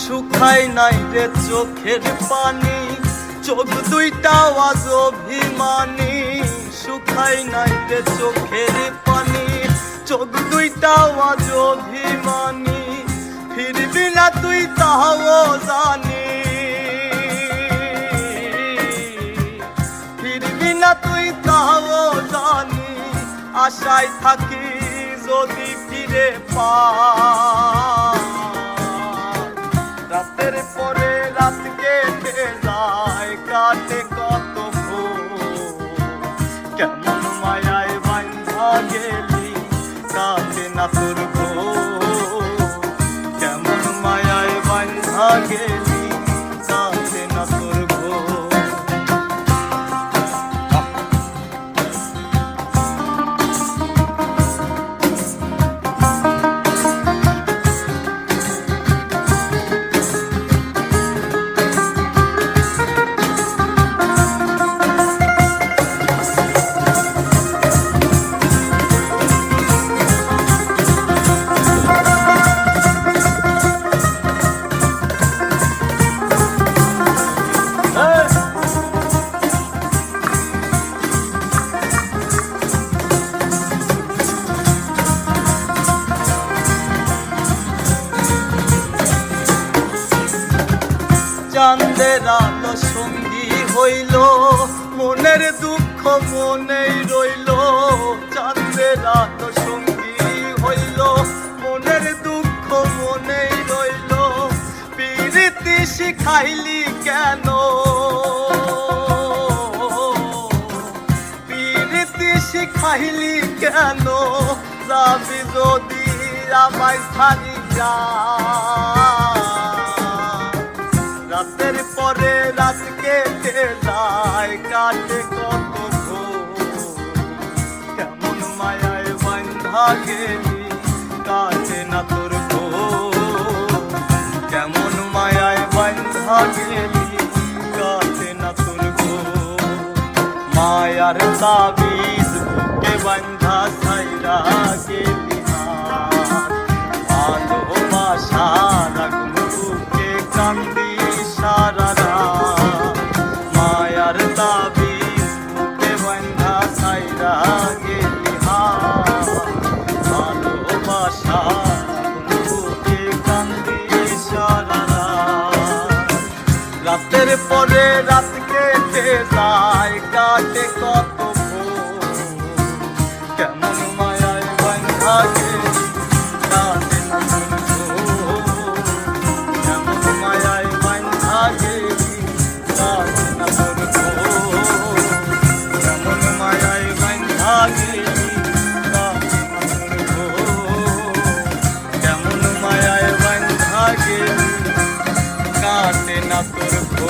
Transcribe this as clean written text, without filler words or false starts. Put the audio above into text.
শুকাই নাই রে চোখের পানি, চোখ দুইটাও আজ অভিমানী। শুকাই নাই রে চোখের পানি, চোখ দুইটাও আজ অভিমানী। ফিরবি না তুই তাও জানি, ফিরবি না তুই তাও জানি। আশায় থাকি যদি ফিরে পাই, রাতের পরে রাত কেটে যায়, কাটে কত ভোর। কেমন মায়ায় বাঁধা গেলি, কাটে না তোর ভোর। কেমন মায়ায় বাঁধা গেলি, কাটে না তোর ভোর। চাঁদের আলো সঙ্গী হইল, মনের দুঃখ মনেই রইল। চাঁদের আলো সঙ্গী হইল, মনের দুঃখ মনেই রইল। প্রীতি শিখাইলি কেন, প্রীতি শিখাইলি কেন। যাবি যদি আমায় ছাড়িয়া, রাতের পরে রাত কেটে যায়, কাটে কত ভোর। কেমন মায়ায় বাঁধা গেলি, কাটে না তোর ভোর। কেমন মায়ায় বাঁধা গেলি, কাটে না তোর ভোর। মায়ার তাবিজ বুকে বাঁধা ছাইরা গেলি হাত, ভালোবাসার আগুন বুকে কান্দি সারা রাত। মায়ার তাবিজ বুকে বাঁধা ছাইরা গেলি হাত, ভালোবাসার আগুন বুকে কান্দি সারা রাত। রাতের পরে রাত কেটে যায়, কাটে কত ভোর। কেমন মায়ায় বাঁধা গেলি, কাটে না তোর ভোর। কেমন মায়ায় বাঁধা গেলি, কাটে না তোর ভোর। কেমন মায়ায় বাঁধা গেলি, কাটে না তোর ভোর। কেমন মায়ায় বাঁধা গেলি, কাটে না তোর ভোর।